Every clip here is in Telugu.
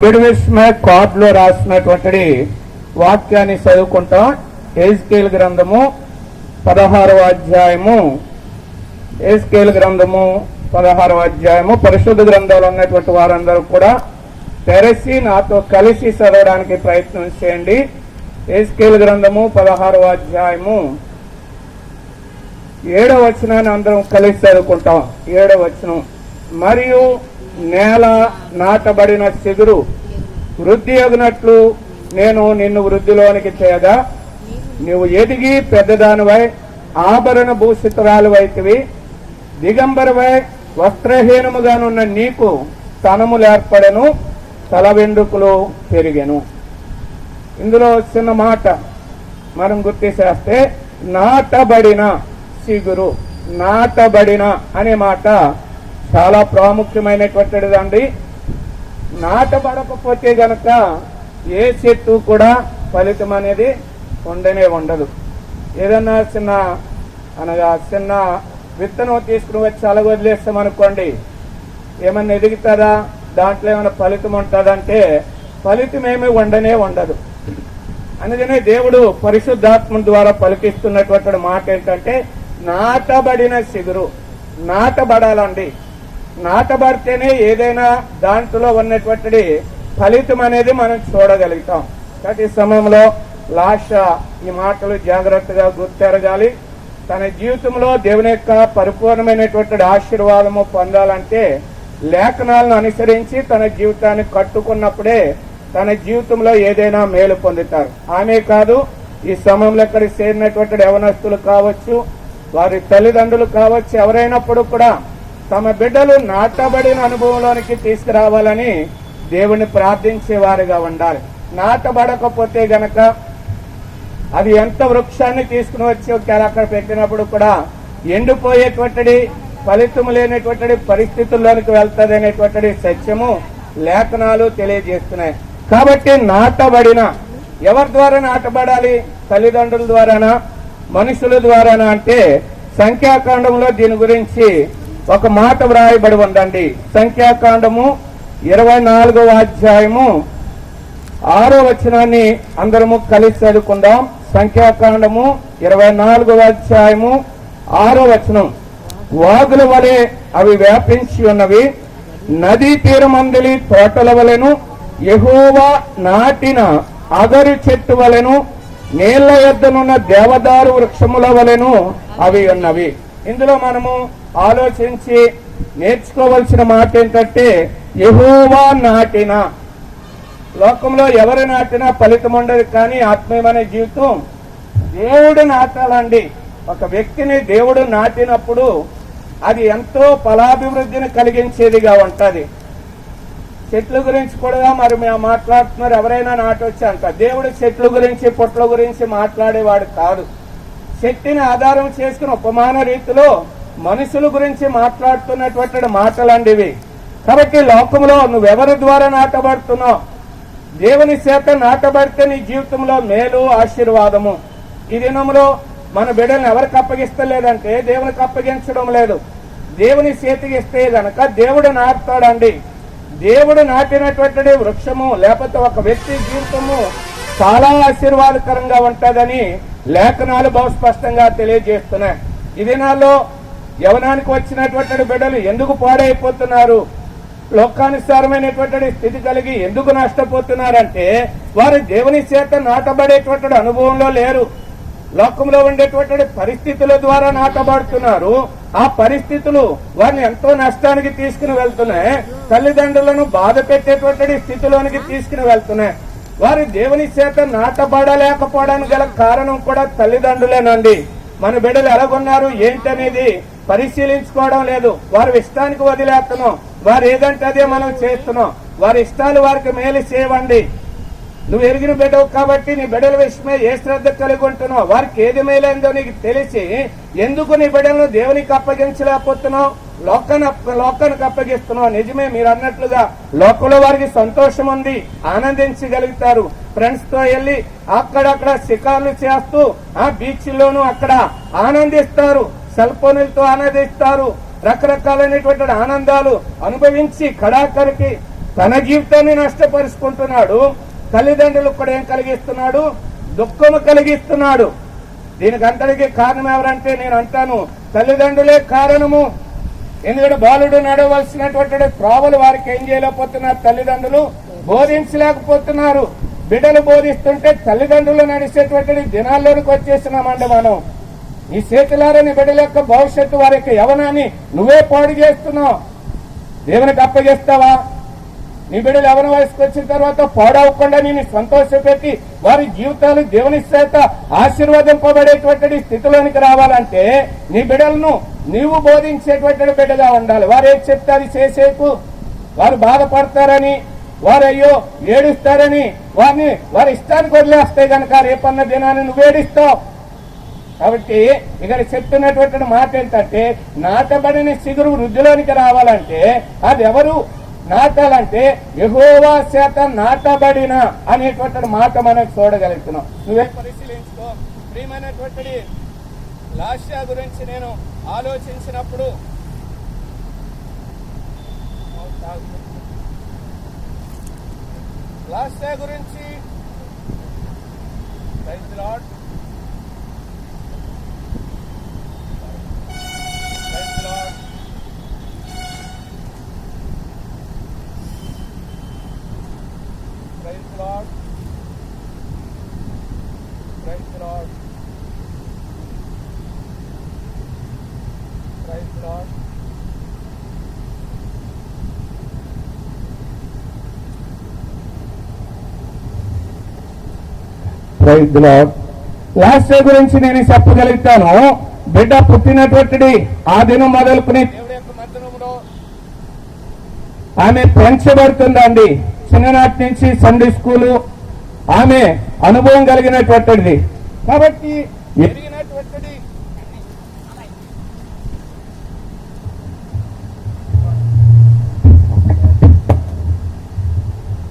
కార్డులో రాసినటువంటి వాక్యాన్ని చదువుకుంటాం. ఎహెజ్కేలు గ్రంథము 16వ అధ్యాయము. ఎహెజ్కేలు గ్రంథము 16వ అధ్యాయము. పరిశుద్ధ గ్రంథాలు ఉన్నటువంటి వారందరూ కూడా తెరచి నాతో కలిసి చదవడానికి ప్రయత్నం చేయండి. ఎహెజ్కేలు గ్రంథము 16వ అధ్యాయము 7వ వచనాన్ని అందరం కలిసి చదువుకుంటాం. 7వ వచనం. మరియు నేల నాటబడిన చిగురు వృద్ధి అగినట్లు నేను నిన్ను వృద్ధిలోనికి చేయగా నీవు ఎదిగి పెద్దదానివై ఆభరణ భూషితురాలువైతివి. దిగంబరవై వస్త్రహీనముగానున్న నీకు స్తనములు ఏర్పడెను, తల వెండ్రుకలు పెరిగెను. ఇందులో చిన్న మాట మనం గుర్తు చేస్తే నాటబడిన చిగురు, నాటబడిన అనే మాట చాలా ప్రాముఖ్యమైనటువంటిదండి. నాటబడకపోతే గనక ఏ చెట్టు కూడా ఫలితం అనేది ఉండనే ఉండదు. ఏదన్నా చిన్న విత్తనం తీసుకుని వచ్చి అలా వదిలేస్తామనుకోండి, ఏమన్నా ఎదుగుతుందా, దాంట్లో ఏమైనా ఫలితం ఉంటుందంటే ఫలితం ఏమీ ఉండనే ఉండదు. అందుకనే దేవుడు పరిశుద్ధాత్మ ద్వారా పలికిస్తున్నటువంటి మాట ఏంటంటే నాటబడిన చిగురు. నాటబడాలండి. నాటబడితేనే ఏదైనా దాంట్లో ఉన్నటువంటి ఫలితం అనేది మనం చూడగలుగుతాం. ప్రతి సమయంలో లాష ఈ మాటలు జాగ్రత్తగా గుర్తెరగాలి. తన జీవితంలో దేవుని యొక్క పరిపూర్ణమైనటువంటి ఆశీర్వాదము పొందాలంటే లేఖనాలను అనుసరించి తన జీవితాన్ని కట్టుకున్నప్పుడే తన జీవితంలో ఏదైనా మేలు పొందుతారు. ఆమె కాదు, ఈ సమయంలో ఇక్కడ చేరినటువంటి యవనస్తులు కావచ్చు, వారి తల్లిదండ్రులు కావచ్చు, ఎవరైనప్పుడు కూడా తమ బిడ్డలు నాటబడిన అనుభవంలోనికి తీసుకురావాలని దేవుణ్ణి ప్రార్థించేవారుగా ఉండాలి. నాటబడకపోతే గనక అది ఎంత వృక్షాన్ని తీసుకుని వచ్చి అక్కడ పెట్టినప్పుడు కూడా ఎండిపోయేటువంటి ఫలితం లేనటువంటి పరిస్థితుల్లోనికి వెళ్తుంది అనేటువంటి సత్యము లేఖనాలు తెలియజేస్తున్నాయి. కాబట్టి నాటబడిన ఎవరి ద్వారా నాటబడాలి? తల్లిదండ్రుల ద్వారానా, మనుషుల ద్వారానా అంటే సంఖ్యాకాండంలో దీని గురించి ఒక మాట వ్రాయబడి ఉందండి. సంఖ్యాకాండము 24వ అధ్యాయము 6వ వచనాన్ని అందరము కలిసి చదువుకుందాం. సంఖ్యాకాండము 24వ అధ్యాయము 6వ వచనం. వాగుల వలె అవి వ్యాపించి ఉన్నవి, నదీ తీరమందలి తోటల వలెను, యెహోవా నాటిన అగరు చెట్టు వలెను, నీళ్ల యొద్దనున్న దేవదారు వృక్షముల వలెను అవి ఉన్నవి. ఇందులో మనము ఆలోచించి నేర్చుకోవలసిన మాట ఏంటంటే యెహోవా నాటిన. లోకంలో ఎవరు నాటినా ఫలితం ఉండదు, కానీ ఆత్మీయమైన జీవితం దేవుడు నాటాలండి. ఒక వ్యక్తిని దేవుడు నాటినప్పుడు అది ఎంతో ఫలాభివృద్ధిని కలిగించేదిగా ఉంటది. చెట్ల గురించి కూడా మరి మేము మాట్లాడుతున్నారు, ఎవరైనా నాటొచ్చు అంట. దేవుడు చెట్ల గురించి పొట్ల గురించి మాట్లాడేవాడు కాదు. చెట్టుని ఆధారం చేసుకుని ఉపమాన రీతిలో మనుషుల గురించి మాట్లాడుతున్నటువంటి మాటలండి ఇవి. కాబట్టి లోకంలో నువ్వెవరి ద్వారా నాటబడుతున్నావు? దేవుని చేత నాటబడితే నీ జీవితంలో మేలు, ఆశీర్వాదము. ఈ దినంలో మన బిడ్డలను ఎవరికి అప్పగిస్తలేదంటే దేవునికి అప్పగించడం లేదు. దేవుని చేతికి ఇస్తే గనక దేవుడు నాటుతాడండి. దేవుడు నాటినటువంటి వృక్షము లేకపోతే ఒక వ్యక్తి జీవితము చాలా ఆశీర్వాదకరంగా ఉంటుందని లేఖనాలు బహు స్పష్టంగా తెలియజేస్తున్నాయి. ఈ దినాల్లో యవనానికి వచ్చినటువంటి బిడ్డలు ఎందుకు పాడైపోతున్నారు, లోకానుసారమైనటువంటి స్థితి కలిగి ఎందుకు నష్టపోతున్నారంటే వారు దేవుని చేత నాటబడేటువంటి అనుభవంలో లేరు. లోకంలో ఉండేటువంటి పరిస్థితుల ద్వారా నాటబడుతున్నారు. ఆ పరిస్థితులు వారిని ఎంతో నష్టానికి తీసుకుని వెళ్తున్నాయి. తల్లిదండ్రులను బాధ పెట్టేటువంటి స్థితిలోనికి తీసుకుని వెళ్తున్నాయి. వారు దేవుని చేత నాటబడలేకపోవడానికి గల కారణం కూడా తల్లిదండ్రులేనండి. మన బిడ్డలు ఎలాగొన్నారు ఏంటనేది పరిశీలించుకోవడం లేదు. వారి ఇష్టానికి వదిలేస్తున్నాం. వారు ఏదంటే అదే మనం చేస్తున్నాం. వారి ఇష్టాలు వారికి మేలు చేయవండి. నువ్వు ఎరిగిన బిడ్డవు కాబట్టి నీ బిడ్డల విషయమే ఏ శ్రద్ధ కలిగి ఉంటున్నావు, వారికి ఏది మేలైందో నీకు తెలిసి ఎందుకు నీ బిడ్డలను దేవునికి అప్పగించలేకపోతున్నావు, లోకానికి అప్పగిస్తున్నావు. నిజమే, మీరు అన్నట్లుగా లోకంలో వారికి సంతోషం ఉంది, ఆనందించగలుగుతారు. ఫ్రెండ్స్ తో వెళ్లి అక్కడక్కడ షికార్లు చేస్తూ ఆ బీచ్ లోను అక్కడ ఆనందిస్తారు, సెల్ ఫోన్లతో ఆనందిస్తారు, రకరకాలైనటువంటి ఆనందాలు అనుభవించి కడాకరికి తన జీవితాన్ని నష్టపరుచుకుంటున్నాడు. తల్లిదండ్రులకు కూడా ఏం కలిగిస్తున్నాడు? దుఃఖము కలిగిస్తున్నాడు. దీనికి అంతటికీ కారణం ఎవరంటే నేను అంటాను, తల్లిదండ్రులే కారణము. ఎందుకంటే బాలుడు నడవలసినటువంటి త్రోవలు వారికి ఏం చేయలేకపోతున్నారు, తల్లిదండ్రులు బోధించలేకపోతున్నారు. బిడ్డలు బోధిస్తుంటే తల్లిదండ్రులు నడిచేటువంటి దినాల్లోనికి వచ్చేసినామండి మనం. ఈ చేతులారని బిడ్డల యొక్క భవిష్యత్తు, వారి యొక్క యవనాన్ని నువ్వే పాడు చేస్తున్నావు. దేవునికి అప్పగిస్తావా? నీ బిడ్డలు యవన వయసుకు వచ్చిన తర్వాత పాడవకుండా నేను సంతోషపెట్టి వారి జీవితాలు దేవుని చేత ఆశీర్వదింపబడేటువంటి స్థితిలోనికి రావాలంటే నీ బిడ్డలను నీవు బోధించేటువంటి బిడ్డగా ఉండాలి. వారు ఏది చెప్తే అది చేసేకు. వారు బాధపడతారని, వారు అయ్యో ఏడుస్తారని వారి ఇష్టానికి వదిలేస్తే కనుక రేపన్న దినాన్ని నువ్వు ఏడుస్తావు. కాబట్టి ఇక్కడ చెప్తున్నటువంటి మాట ఏంటంటే, నాటబడిన చిగురు వృద్ధిలోనికి రావాలంటే అది ఎవరు నాటాలంటే యెహోవా చేత నాటబడిన అనేటువంటి మాట మనం చూడగలుగుతున్నాం. నువ్వే పరిశీలించుకో. ప్రియమైనటువంటి లాస్యా గురించి నేను ఆలోచించినప్పుడు లాస్యా గురించి ప్రైజ్ లార్డ్ లాస్య గురించి నేను చెప్పగలుగుతాను. బిడ్డ పుట్టినటువంటి ఆ దినం మొదలుకుని దేవుడి యొక్క మందిరంలో ఆమె పెంచబడుతుందండి. చిన్ననాటి నుంచి సండే స్కూలు ఆమె అనుభవం కలిగినటువంటిది. కాబట్టి ఎదిగినటువంటిది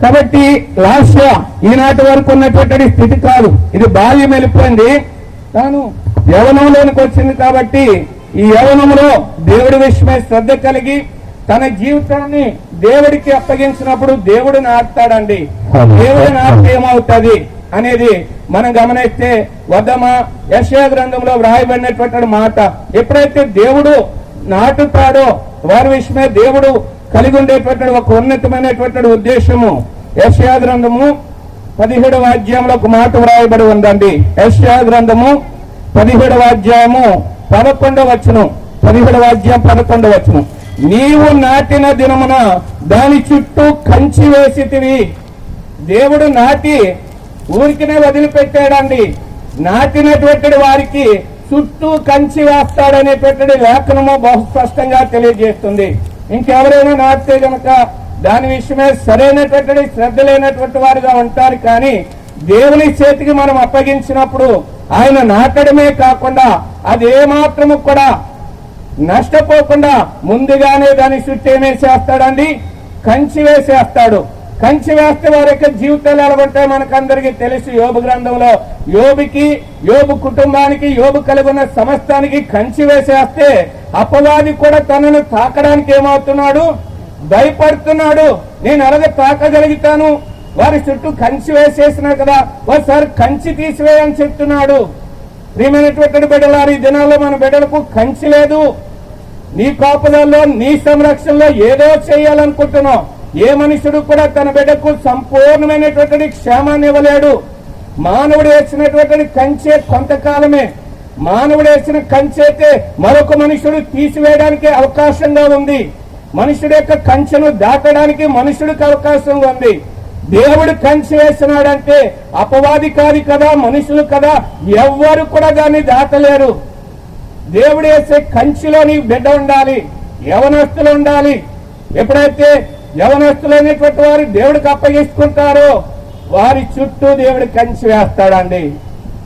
కాబట్టి లాస్య ఈనాటి వరకు ఉన్నటువంటి స్థితి కాదు. ఇది బాల్యం వెళ్ళిపోయింది, తాను యవనంలోనికి వచ్చింది. కాబట్టి ఈ యవనంలో దేవుడి విషయమై శ్రద్ధ కలిగి తన జీవితాన్ని దేవుడికి అప్పగించినప్పుడు దేవుడు నాటుతాడండి. దేవుడు నాటితే ఏమవుతుంది అనేది మనం గమనిస్తే వద్దమా యెషయా గ్రంథంలో వ్రాయబడినటువంటి మాట, ఎప్పుడైతే దేవుడు నాటుతాడో వారి విషయమే దేవుడు కలిగి ఉండేటువంటి ఒక ఉన్నతమైనటువంటి ఉద్దేశము. యెషయా గ్రంథము 17వ అధ్యాయంలో ఒక మాట వ్రాయబడి ఉందండి. యెషయా గ్రంథము 17వ అధ్యాయము 11వ వచనం. 17వ అధ్యాయం 11వ వచనం. నీవు నాటిన దినమున దాని చుట్టూ కంచి వేసితివి. దేవుడు నాటి ఊరికినే వదిలిపెట్టాడండి. నాటినటువంటి వారికి చుట్టూ కంచి వేస్తాడనేటువంటి లేఖనము బహు స్పష్టంగా తెలియజేస్తుంది. ఇంకెవరైనా నాటితే గనక దాని విషయమే సరైనటువంటి శ్రద్ధ లేనటువంటి వారుగా ఉంటారు. కానీ దేవుని చేతికి మనం అప్పగించినప్పుడు ఆయన నాటడమే కాకుండా అది ఏమాత్రము కూడా నష్టపోకుండా ముందుగానే దాని చుట్టూ ఏమే చేస్తాడండి, కంచి వేసేస్తాడు. కంచి వేస్తే వారి యొక్క జీవితాలు ఎలా ఉంటాయి మనకందరికీ తెలుసు. యోబు గ్రంథంలో యోబు కుటుంబానికి, యోబు కలిగిన సమస్తానికి కంచి వేసేస్తే అపవాది కూడా తనను తాకడానికి ఏమవుతున్నాడు, భయపడుతున్నాడు. నేను అలాగే తాకగలుగుతాను, వారి చుట్టూ కంచి వేసేసినా కదా, ఒకసారి కంచి తీసివేయని చెప్తున్నాడు. ప్రియమైనటువంటి బిడ్డలారు, ఈ దినాల్లో మన బిడ్డలకు కంచి లేదు. నీ కాపుదల్లో, నీ సంరక్షణలో ఏదో చేయాలనుకుంటున్నావు. ఏ మనుషుడు కూడా తన బిడ్డకు సంపూర్ణమైనటువంటి క్షేమాన్ని ఇవ్వలేడు. మానవుడు వేసినటువంటి కంచె కొంతకాలమే. మానవుడు వేసిన కంచె అయితే మరొక మనుషుడు తీసివేయడానికి అవకాశంగా ఉంది. మనుషుడి యొక్క కంచెను దాటడానికి మనుషుడికి అవకాశంగా ఉంది. దేవుడు కంచె వేసినాడంటే అపవాది కాదు కదా, మనుషులు కదా, ఎవ్వరు కూడా దాన్ని దాటలేరు. దేవుడు వేసే కంచిలో నీ బిడ్డ ఉండాలి, యవనస్తులు ఉండాలి. ఎప్పుడైతే యవనస్తులు అనేటువంటి వారు దేవుడికి అప్పగించుకుంటారో వారి చుట్టూ దేవుడు కంచి వేస్తాడండి.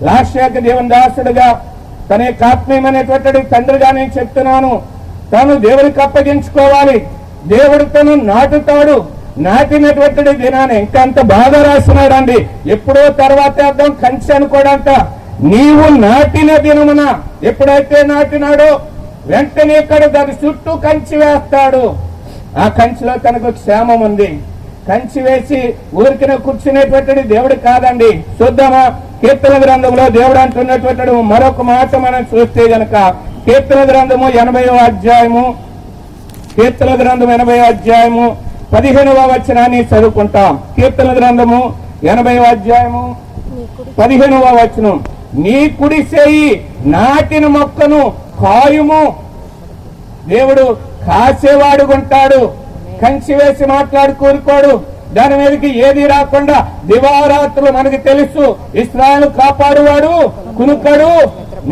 లాస్యాకి దేవుని దాసుడుగా, తన యొక్క ఆత్మీయమైనటువంటి తండ్రిగా నేను చెప్తున్నాను, తాను దేవుడికి అప్పగించుకోవాలి. దేవుడు తను నాటుతాడు. నాటినటువంటి దినాన్ని ఇంకా అంత బాగా రాస్తున్నాడండి. ఎప్పుడో తర్వాత అర్థం కంచి అనుకోడంట. నీవు నాటిన దినమున ఎప్పుడైతే నాటినాడో వెంటనే ఇక్కడ దాని చుట్టూ కంచి వేస్తాడు. ఆ కంచిలో తనకు క్షేమం ఉంది. కంచి వేసి ఊరికిన కూర్చునేటువంటి దేవుడు కాదండి. చూద్దామా కీర్తన గ్రంథంలో దేవుడు అంటున్నటువంటి మరొక మాట మనం చూస్తే గనక కీర్తన గ్రంథము 80వ అధ్యాయము, కీర్తన గ్రంథం 80వ అధ్యాయము 15వ వచనాన్ని చదువుకుంటాం. కీర్తన గ్రంథము 80వ అధ్యాయము 15వ వచనం, నీ కుడి చేయి నాటిన మొక్కను కాయుము. దేవుడు కాసేవాడుకుంటాడు, కంచి వేసి మాట్లాడు కూరుకోడు, దాని మీదకి ఏది రాకుండా దివారాత్రులు మనకి తెలుసు. ఇశ్రాయేలు కాపాడువాడు కునుకడు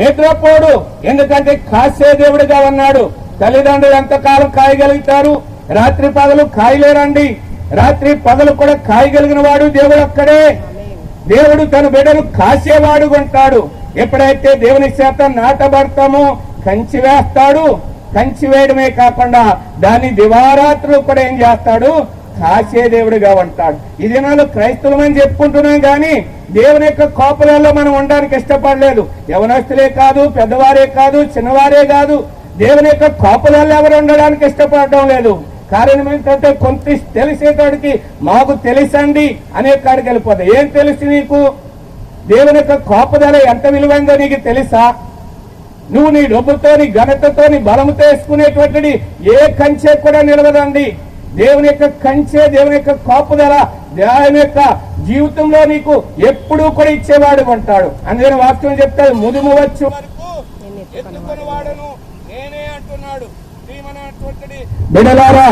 నిద్రపోడు, ఎందుకంటే కాసే దేవుడిగా ఉన్నాడు. తల్లిదండ్రులు ఎంతకాలం కాయగలుగుతారు? రాత్రి పగలు కాయలేరండి. రాత్రి పగలు కూడా కాయగలిగిన వాడు దేవుడు ఒక్కడే. దేవుడు తన బిడ్డను కాసేవాడు ఉంటాడు. ఎప్పుడైతే దేవుని చేత నాటబడతామో కంచి వేస్తాడు. కంచి వేయడమే కాకుండా దాన్ని దివారాత్రులు కూడా ఏం చేస్తాడు? కాసే దేవుడిగా ఉంటాడు. ఈ దినాలు క్రైస్తవులమని చెప్పుకుంటున్నాం కానీ దేవుని యొక్క కోపలలో మనం ఉండడానికి ఇష్టపడలేదు. యవనస్తులే కాదు, పెద్దవారే కాదు, చిన్నవారే కాదు, దేవుని యొక్క కోపలలో ఎవరు ఉండడానికి ఇష్టపడడం లేదు. కారణం ఏంటంటే కొంత తెలిసేటోడికి మాకు తెలుసండి అనే కాడికి వెళ్ళిపోతాయి. ఏం తెలుసు నీకు? దేవుని యొక్క కోపదల ఎంత విలువైందో నీకు తెలుసా? నువ్వు నీ డబ్బుతో, నీ ఘనతతో, నీ బలముతో వేసుకునేటువంటిది ఏ కంచె కూడా నిలవదండి. దేవుని యొక్క కంచె, దేవుని యొక్క కాపుదల దేవుని యొక్క జీవితంలో నీకు ఎప్పుడూ కూడా ఇచ్చేవాడు ఉంటాడు. అందుకని వాస్తవం చెప్తాడు, ముదుము వచ్చే వరకు ఎత్తుకునేవాడును నేనే అంటున్నాడు. బిడలారా,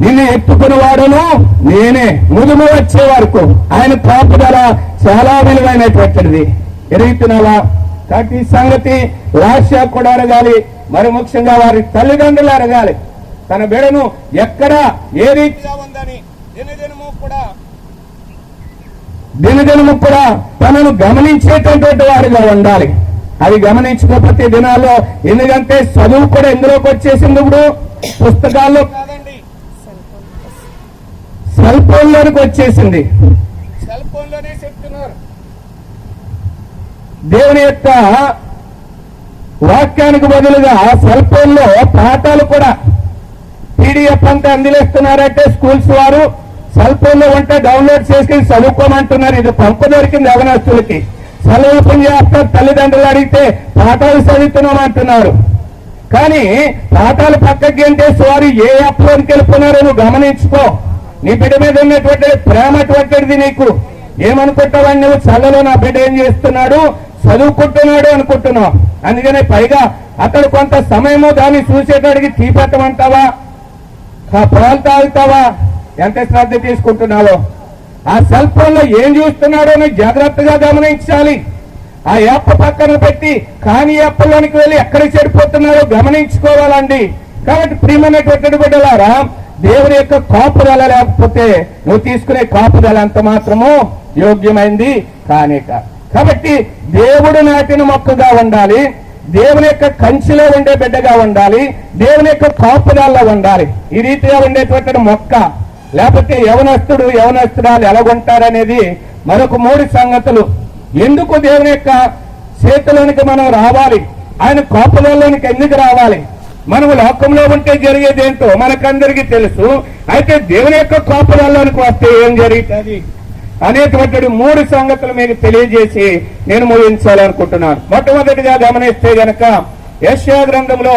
నిన్ను ఎత్తుకునేవాడును నేనే, ముదుము వచ్చే వరకు. ఆయన కాపుదల చాలా విలువైనటువంటిది. ఎరుగుతున్నావా? కాబట్టి ఈ సంగతి రాష్ట్ర కూడా అడగాలి, మరి ముఖ్యంగా వారి తల్లిదండ్రులు అడగాలి. తన బిడను ఎక్కడ ఏ రీతిగా ఉందని దినదినము కూడా తనను గమనించేటటువంటి వారిగా ఉండాలి. అది గమనించకపోతే దినాల్లో, ఎందుకంటే చదువు కూడా ఎందులోకి వచ్చేసింది? ఇప్పుడు పుస్తకాల్లో కాదండి, సెల్ ఫోన్ లోనికి వచ్చేసింది. సెల్ ఫోన్ లోనే చెప్తున్నారు. దేవుని యొక్క వాక్యానికి బదులుగా సెల్ ఫోన్ లో పాఠాలు కూడా PDF అంతా అందిలేస్తున్నారంటే స్కూల్స్ వారు సెల్ ఫోన్ లో ఉంటే డౌన్లోడ్ చేసుకుని చదువుకోమంటున్నారు. ఇది పంప దొరికింది యవనస్తులకి. సెలవు పని చేస్తారు, తల్లిదండ్రులు అడిగితే పాఠాలు చదువుతున్నామంటున్నారు. కానీ పాఠాలు పక్కకి గెంటేసి వారు ఏ యాప్ లోకి వెళ్ళిపోయినారో నువ్వు గమనించుకో. నీ బిడ్డ మీద ఉన్నటువంటి ప్రేమ అటువంటిది. నీకు ఏమనుకుంటావని నువ్వు చల్లలో నా బిడ్డ ఏం చేస్తున్నాడు, చదువుకుంటున్నాడు అనుకుంటున్నావు. అందుకనే పైగా అతడు కొంత సమయము దాన్ని చూసేటానికి తీపెట్టమంటావా, పాలు తాగుతావా? ఎంత శ్రద్ధ తీసుకుంటున్నావో. ఆ సెల్ ఫోన్ లో ఏం చూస్తున్నాడో నువ్వు జాగ్రత్తగా గమనించాలి. ఆ యాప్ పక్కన పెట్టి కానీ యాప్లోనికి వెళ్ళి ఎక్కడ చెడిపోతున్నారో గమనించుకోవాలండి. కాబట్టి ప్రియమైనటువంటి బిడ్డలారా, దేవుని యొక్క కాపుదల లేకపోతే నువ్వు తీసుకునే కాపుదల అంత మాత్రము యోగ్యమైంది కానే కాదు. కాబట్టి దేవుడు నాటిన మొక్కగా ఉండాలి, దేవుని యొక్క కంచిలో ఉండే బిడ్డగా ఉండాలి, దేవుని యొక్క కాపుదల్లో ఉండాలి. ఈ రీతిగా ఉండేటువంటి మొక్క. లేకపోతే యవనస్తురాలు ఎలాగుంటారనేది మరొక 3 సంగతులు. ఎందుకు దేవుని యొక్క చేతిలోనికి మనం రావాలి, ఆయన కాపుదల్లోనికి ఎందుకు రావాలి? మనము లోకంలో ఉంటే జరిగేది ఏంటో మనకందరికీ తెలుసు. అయితే దేవుని యొక్క కాపుదల్లోనికి వస్తే ఏం జరుగుతుంది అనేటువంటి 3 సంగతులు మీకు తెలియజేసి నేను ముగించాలనుకుంటున్నాను. మొట్టమొదటిగా గమనిస్తే గనక యెషయా గ్రంథంలో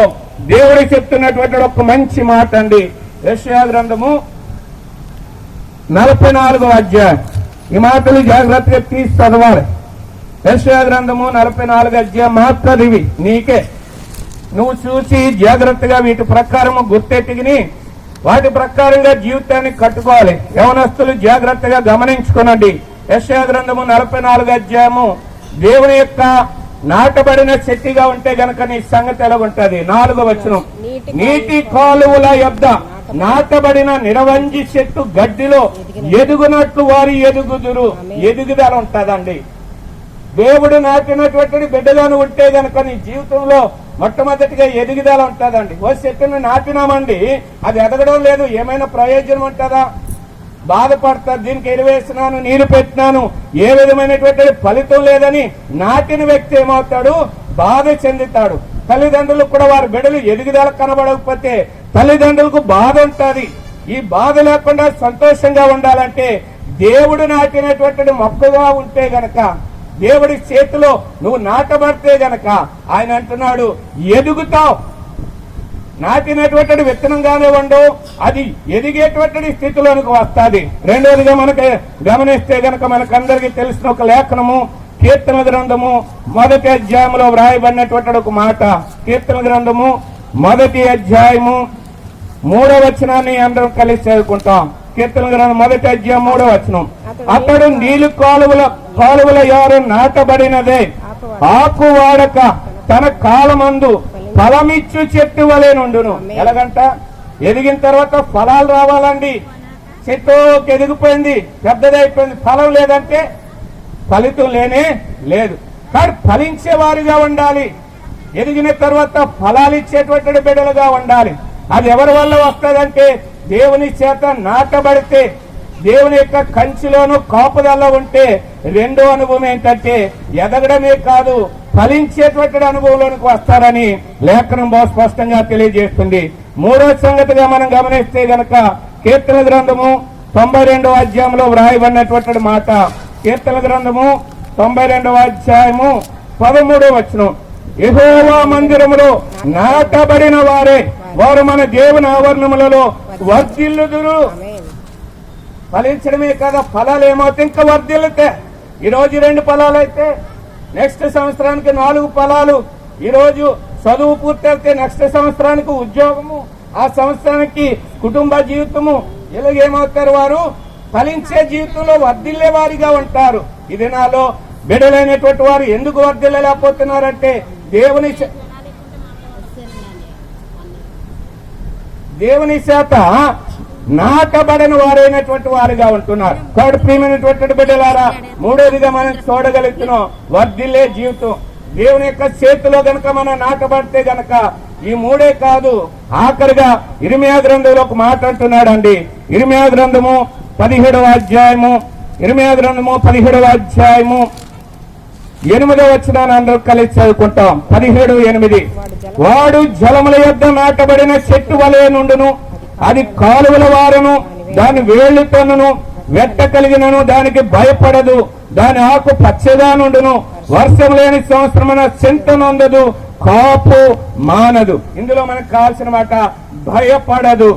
దేవుడు చెప్తున్నటువంటి ఒక మంచి మాట అండి. యెషయా గ్రంథము 44వ అధ్యాయం. ఈ మాటలు జాగ్రత్తగా తీసి చదవాలి. యెషయా గ్రంథము 44వ అధ్యాయం. మహత్తరివి నీకే, నువ్వు చూసి జాగ్రత్తగా వీటి ప్రకారము గుర్తెట్టుకుని వాటి ప్రకారంగా జీవితాన్ని కట్టుకోవాలి. యవనస్తులు జాగ్రత్తగా గమనించుకోనండి. యెషయా గ్రంథము 44వ అధ్యాయము. దేవుని యొక్క నాటబడిన చెట్టుగా ఉంటే గనక నీ సంగతి ఎలా ఉంటది? 4వ వచనం, నీటి కాలువల యొద్ద నాటబడిన నిరవంజి చెట్టు గడ్డిలో ఎదుగునట్లు వారు ఎదుగుదురు. ఎదుగుదల ఉంటదండి. దేవుడు నాటినటువంటి బిడ్డగాను ఉంటే గనక నీ జీవితంలో మొట్టమొదటిగా ఎదుగుదల ఉంటుందండి. ఓ చెట్టును నాటినామండి, అది ఎదగడం లేదు, ఏమైనా ప్రయోజనం ఉంటుందా? బాధపడతారు. దీనికి ఎరువేసినాను, నీరు పెట్టినాను, ఏ విధమైనటువంటి ఫలితం లేదని నాటిన వ్యక్తి ఏమవుతాడు? బాధ చెందుతాడు. తల్లిదండ్రులకు కూడా వారి బిడ్డలు ఎదుగుదల కనబడకపోతే తల్లిదండ్రులకు బాధ ఉంటుంది. ఈ బాధ లేకుండా సంతోషంగా ఉండాలంటే దేవుడు నాటినటువంటి మొక్కగా ఉంటే గనక, దేవుడి చేతిలో నువ్వు నాటబడితే గనక ఆయన అంటున్నాడు ఎదుగుతావు. నాటినటువంటి విత్తనంగానే ఉండవు, అది ఎదిగేటువంటి స్థితిలోనికి వస్తుంది. రెండోదిగా మనకి గమనిస్తే గనక మనకందరికీ తెలిసిన ఒక లేఖనము, కీర్తన గ్రంథము 1వ అధ్యాయంలో వ్రాయబడినటువంటి ఒక మాట. కీర్తన గ్రంథము 1వ అధ్యాయము 3వ వచనాన్ని అందరం కలిసి చదువుకుంటాం. కీర్తన గ్రంథం 1వ అధ్యాయం 3వ వచనం. అతడు నీళ్లు కాలువల ఎవరు నాటబడినదే, ఆకు వాడక తన కాలమందు ఫలమిచ్చు చెట్టు వలె నుండును. ఎలాగంట? ఎదిగిన తర్వాత ఫలాలు రావాలండి. చెట్టు ఎదిగిపోయింది, పెద్దదైపోయింది, ఫలం లేదంటే ఫలితం లేనే లేదు. కానీ ఫలించే వారిగా ఉండాలి. ఎదిగిన తర్వాత ఫలాలు ఇచ్చేటువంటి బిడ్డలుగా ఉండాలి. అది ఎవరి వల్ల వస్తుందంటే దేవుని చేత నాటబడితే, దేవుని యొక్క కంచిలోను కాపుదల్లో ఉంటే రెండో అనుభవం ఏంటంటే ఎదగడమే కాదు, ఫలించేటువంటి అనుభవంలోనికి వస్తారని లేఖనం బాగా స్పష్టంగా తెలియజేస్తుంది. మూడో సంగతిగా మనం గమనిస్తే గనక కీర్తన గ్రంథము 92వ అధ్యాయంలో వ్రాయబడినటువంటి మాట. కీర్తన గ్రంథము 92వ అధ్యాయము 13వ వచనం. యెహోవా మందిరములో నాటబడిన వారే వారు మన దేవుని ఆవరణములలో వర్ధిల్లుదురు. ఫలించడమే కదా, ఫలాలు ఏమవుతాయి? ఇంకా వర్ధిల్లుతే. ఈ రోజు 2 ఫలాలు అయితే నెక్స్ట్ సంవత్సరానికి 4 ఫలాలు. ఈ రోజు చదువు పూర్తయితే నెక్స్ట్ సంవత్సరానికి ఉద్యోగము, ఆ సంవత్సరానికి కుటుంబ జీవితము. ఇలాగేమవుతారు? వారు ఫలించే జీవితంలో వర్ధిల్లే వారిగా ఉంటారు. ఈ దినాల్లో బిడ్డలైనటువంటి వారు ఎందుకు వర్ధిల్లలేకపోతున్నారంటే దేవుని చేత నాటబడిన వారైనటువంటి వారుగా ఉంటున్నారు. కాబట్టి ప్రియమైనటువంటి బిడ్డలారా, మూడోదిగా మనం చూడగలుగుతున్నాం వర్ధిల్లే జీవితం. దేవుని యొక్క చేతిలో గనక మనం నాటబడితే గనక ఈ మూడే కాదు, ఆఖరిగా ఇర్మియా గ్రంథంలో ఒక మాట అంటున్నాడండి. ఇర్మియా గ్రంథము 17వ అధ్యాయము 8వ వచనాన్ని అందరూ కలిసి చదువుకుంటాం. 17:8. వాడు జలముల యొద్ద నాటబడిన చెట్టు వలె నుండును, అది కాలువల వారను దాని వేళ్లతోను వెట్ట కలిగినను దానికి భయపడదు, దాని ఆకు పచ్చగా నుండును, వర్షం లేని సంవత్సరమున చింత నొందదు, కాపు మానదు. ఇందులో మనకు కావాల్సిన మాట భయపడదు.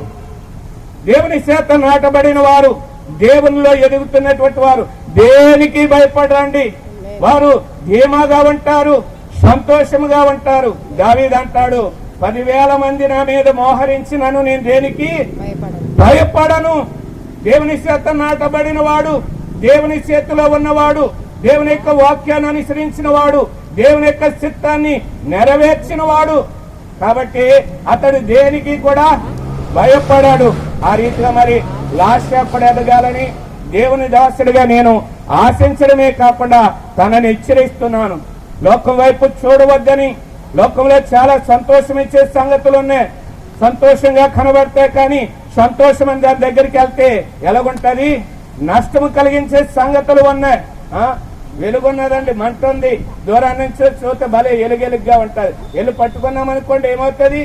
దేవుని చేత నాటబడిన వారు, దేవునిలో ఎదుగుతున్నటువంటి వారు దేనికి భయపడరండి. వారు ధీమాగా ఉంటారు, సంతోషముగా ఉంటారు. దావీదు అంటాడు, 10,000 మంది నా మీద మోహరించినను నేను దేనికి భయపడను. దేవుని చేత నాటబడిన వాడు, దేవుని చేతిలో ఉన్నవాడు, దేవుని యొక్క వాక్యాన్ని అనుసరించిన వాడు, దేవుని యొక్క చిత్తాన్ని నెరవేర్చిన వాడు. కాబట్టి అతడు దేనికి కూడా భయపడాడు. ఆ రీతిగా మరి లాస్యపడి ఎదగాలని దేవుని దాసుడిగా నేను ఆశించడమే కాకుండా తనని హెచ్చరిస్తున్నాను. లోకం వైపు చూడవద్దని. లోకంలో చాలా సంతోషం ఇచ్చే సంగతులు ఉన్నాయి, సంతోషంగా కనబడతాయి. కానీ సంతోషం అని దాని దగ్గరికి వెళ్తే ఎలాగుంటది? నష్టము కలిగించే సంగతులు ఉన్నాయి. వెలుగున్నదండి, మంట ఉంది, దూరం నుంచి చూస్తే భలే ఎలుగెలుగ్గా ఉంటది. ఎల్లు పట్టుకున్నామనుకోండి ఏమవుతుంది?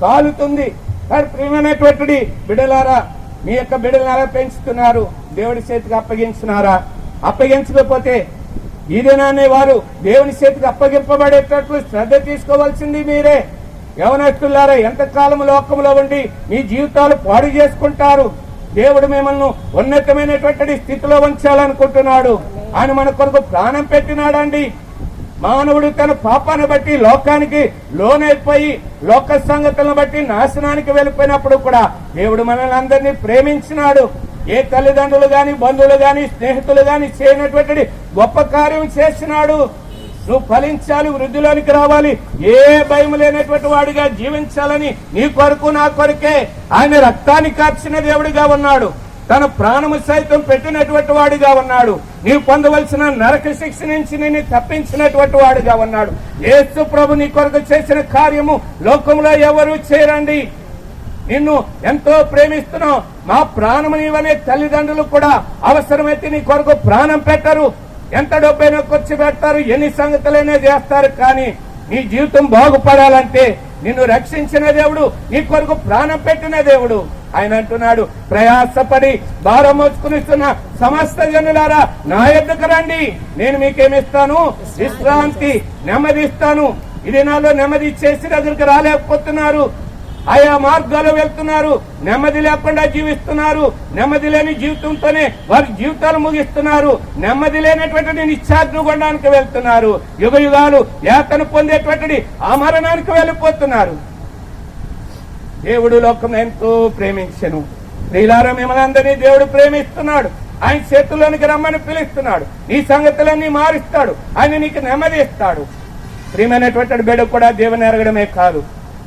కాలుతుంది. కానీ ప్రియమైనటువంటి బిడ్డలారా, మీ యొక్క బిడ్డలారా పెంచుతున్నారు, దేవుడి చేతికి అప్పగించినారా? అప్పగించకపోతే ఈ దినాన్ని వారు దేవుని చేతికి అప్పగింపబడేటట్లు శ్రద్ధ తీసుకోవాల్సింది మీరే. యవనస్తులారా, ఎంతకాలం లోకంలో ఉండి మీ జీవితాలు పాడు చేసుకుంటారు. దేవుడు మిమ్మల్ని ఉన్నతమైనటువంటి స్థితిలో ఉంచాలనుకుంటున్నాడు. ఆయన మన కొరకు ప్రాణం పెట్టినాడండి. మానవుడు తన పాపాన్ని బట్టి లోకానికి లోనైపోయి లోక సంగతులను బట్టి నాశనానికి వెళ్ళిపోయినప్పుడు కూడా దేవుడు మనల్ని అందరినీ ప్రేమించినాడు. ఏ తల్లిదండ్రులు గాని, బంధువులు గాని, స్నేహితులు గాని చేయనటువంటి గొప్ప కార్యం చేసినాడు. నువ్వు ఫలించాలి, వృద్ధిలోనికి రావాలి, ఏ భయం లేనటువంటి వాడిగా జీవించాలని నీ కొరకు నా కొరకే ఆయన రక్తాన్ని కార్చిన దేవుడిగా ఉన్నాడు. తన ప్రాణము సైతం పెట్టినటువంటి వాడిగా ఉన్నాడు. నీవు పొందవలసిన నరక శిక్ష నుంచి నిన్ను తప్పించినటువంటి వాడిగా ఉన్నాడు. యేసు ప్రభు నీ కొరకు చేసిన కార్యము లోకంలో ఎవరు చేయరండి. నిన్ను ఎంతో ప్రేమిస్తున్నావు, మా ప్రాణము నీవనే తల్లిదండ్రులు కూడా అవసరమైతే నీ కొరకు ప్రాణం పెట్టరు. ఎంత డబ్బైనా ఖర్చు పెడతారు, ఎన్ని సంగతులైనా చేస్తారు. కానీ నీ జీవితం బాగుపడాలంటే నిన్ను రక్షించిన దేవుడు, నీ కొరకు ప్రాణం పెట్టిన దేవుడు, ఆయన అంటున్నాడు, ప్రయాసపడి భారం మోసుకునిస్తున్న సమస్త జనులారా నా యొద్దకు రండి, నేను మీకేమిస్తాను? విశ్రాంతి, నెమ్మది ఇస్తాను. ఇది నాలో నెమ్మది ఇచ్చేసి దగ్గరికి రాలేకపోతున్నారు, ఆయా మార్గాలు వెళ్తున్నారు, నెమ్మది లేకుండా జీవిస్తున్నారు, నెమ్మది లేని జీవితంతోనే వారి జీవితాలు ముగిస్తున్నారు, నెమ్మది లేనటువంటి నిత్యాగ్ని గుండానికి వెళ్తున్నారు, యుగ యుగాలు యాతన పొందేటువంటి ఆ మరణానికి వెళ్ళిపోతున్నారు. దేవుడు లోకం ఎంతో ప్రేమించెను. ప్రియులారా, మిమ్మల్ని అందరినీ దేవుడు ప్రేమిస్తున్నాడు. ఆయన చేతుల్లోనికి రమ్మని పిలుస్తున్నాడు. ఈ సంగతులన్నీ మారుస్తాడు. ఆయన నీకు నెమ్మది ఇస్తాడు. ప్రియమైనటువంటి బిడ్డ కూడా దేవుని ఎరగడమే కాదు,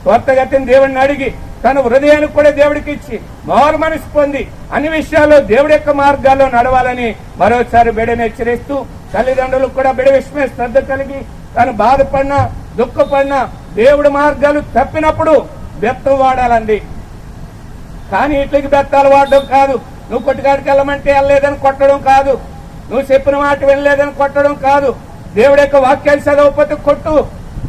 త్వరగతిని దేవుడిని అడిగి తన హృదయాన్ని కూడా దేవుడికి ఇచ్చి మారు మనసు పొంది అన్ని విషయాల్లో దేవుడి యొక్క మార్గాల్లో నడవాలని మరోసారి బిడ్డను హెచ్చరిస్తూ, తల్లిదండ్రులకు కూడా బిడ్డ విషయమే శ్రద్ధ కలిగి తను బాధపడినా దుఃఖపడినా దేవుడి మార్గాలు తప్పినప్పుడు బెత్తం వాడాలండి. కానీ ఇట్లకి బెత్తాలు వాడడం కాదు. నువ్వు కొట్టుకాడికి వెళ్ళమంటే వెళ్ళలేదని కొట్టడం కాదు, నువ్వు చెప్పిన మాట వెళ్ళలేదని కొట్టడం కాదు. దేవుడి యొక్క వాక్యాలు చదవకపోతే కొట్టు,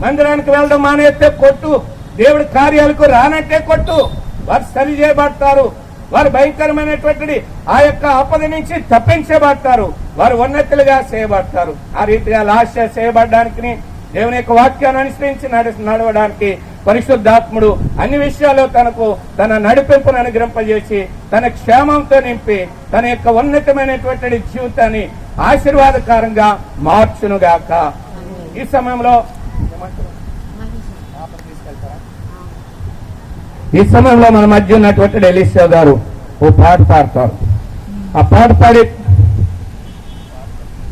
మందిరానికి వెళ్ళడం మానేస్తే కొట్టు, దేవుడి కార్యాలకు రానంటే కొట్టు. వారు సరి చేయబడతారు, వారు భయంకరమైనటువంటి ఆ యొక్క ఆపద నుంచి తప్పించబడతారు, వారు ఉన్నతులుగా చేయబడతారు. ఆ రీతిగా లాస్య చేయబడడానికి దేవుని యొక్క వాక్యాన్ని అనుసరించి నడవడానికి పరిశుద్ధాత్ముడు అన్ని విషయాల్లో తనకు తన నడిపింపును అనుగ్రహింపజేసి తన క్షేమంతో నింపి తన యొక్క ఉన్నతమైనటువంటి జీవితాన్ని ఆశీర్వాదకరంగా మార్చునుగాక. ఈ సమయంలో మన మధ్య ఉన్నటువంటి ఎలీషా గారు ఓ పాట పాడతారు. ఆ పాట పాడి